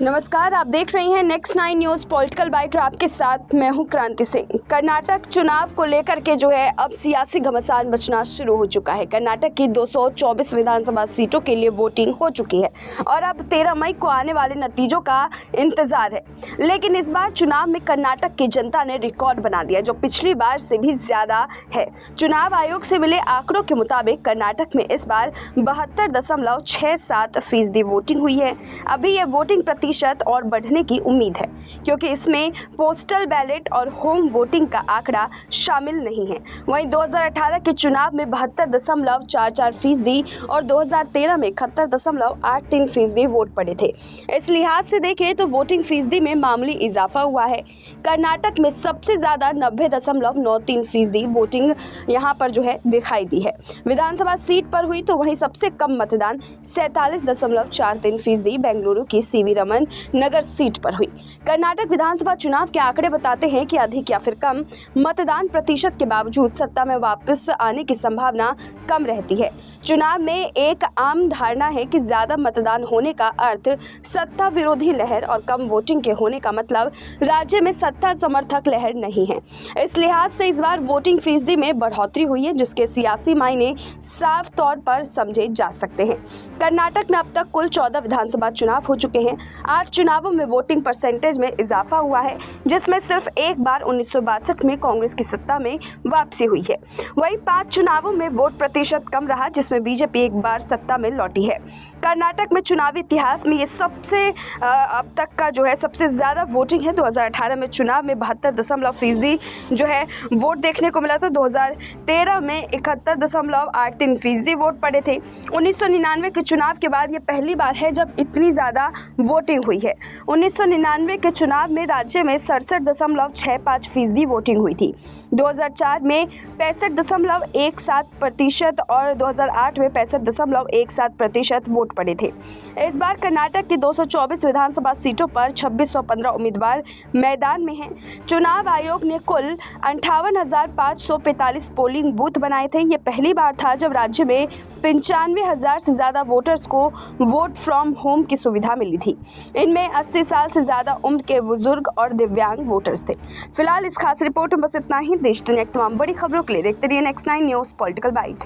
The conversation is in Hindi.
नमस्कार, आप देख रहे हैं नेक्स्ट 9 न्यूज पॉलिटिकल बाइट और आपके साथ मैं हूं क्रांति सिंह। कर्नाटक चुनाव को लेकर के जो है अब सियासी घमासान मचना शुरू हो चुका है। कर्नाटक की 224 विधानसभा सीटों के लिए वोटिंग हो चुकी है और अब 13 मई को आने वाले नतीजों का इंतजार है। लेकिन इस बार चुनाव में कर्नाटक की जनता ने रिकॉर्ड बना दिया, जो पिछली बार से भी ज्यादा है। चुनाव आयोग से मिले आंकड़ों के मुताबिक कर्नाटक में इस बार 72.67% वोटिंग हुई है। अभी ये वोटिंग प्रतिशत और बढ़ने की उम्मीद है, क्योंकि इसमें पोस्टल बैलेट और होम वोटिंग का आंकड़ा शामिल नहीं है। वहीं 2018 के चुनाव में 72.44% और 2013 में 71.83% वोट पड़े थे। इस लिहाज से देखें तो वोटिंग फीसदी में मामूली इजाफा हुआ है। कर्नाटक में सबसे ज्यादा 90.93% वोटिंग यहाँ पर जो है दिखाई दी है। विधानसभा सीट पर हुई तो वहीं सबसे कम मतदान 47.43% बेंगलुरु की सीवी रमन नगर सीट पर हुई। कर्नाटक विधानसभा चुनाव के आंकड़े बताते हैं कि अधिक या फिर कम मतदान प्रतिशत के बावजूद सत्ता में वापस आने की संभावना कम रहती है। चुनाव में एक आम धारणा है कि ज्यादा मतदान होने का अर्थ सत्ता विरोधी लहर और कम वोटिंग के होने का मतलब राज्य में सत्ता समर्थक लहर नहीं है। इस लिहाज से इस बार वोटिंग फीसदी में बढ़ोतरी हुई है, जिसके सियासी मायने साफ तौर पर समझे जा सकते हैं। कर्नाटक में अब तक कुल 14 विधानसभा चुनाव हो चुके हैं। 8 चुनावों में वोटिंग परसेंटेज में इजाफा हुआ है, जिसमें सिर्फ एक बार 1962 में कांग्रेस की सत्ता में वापसी हुई है। वहीं 5 चुनावों में वोट प्रतिशत कम रहा, जिसमें बीजेपी एक बार सत्ता में लौटी है। कर्नाटक में चुनावी इतिहास में ये सबसे अब तक का जो है सबसे ज़्यादा वोटिंग है। 2018 में चुनाव में 72% जो है वोट देखने को मिला था। 2013 में 71.83% वोट पड़े थे। 1999 के चुनाव के बाद ये पहली बार है जब इतनी ज़्यादा वोटिंग हुई है। 1999 के चुनाव में राज्य में 67.65% वोटिंग हुई थी। 2004 में 65.17% और 2008 में 65.17% वोट पड़े थे। इस बार कर्नाटक की 224 विधानसभा सीटों पर 2615 उम्मीदवार मैदान में हैं। चुनाव आयोग ने कुल 58,545 पोलिंग बूथ बनाए थे। ये पहली बार था जब राज्य में 95,000 से ज़्यादा वोटर्स को वोट फ्रॉम होम की सुविधा मिली थी। इनमें 80 साल से ज़्यादा उम्र के बुजुर्ग और दिव्यांग वोटर्स थे। फिलहाल इस खास रिपोर्ट में बस इतना ही। देश दुनिया की तमाम बड़ी खबरों के लिए देखते रहिए नेक्स्ट 9 न्यूज़ पॉलिटिकल बाइट।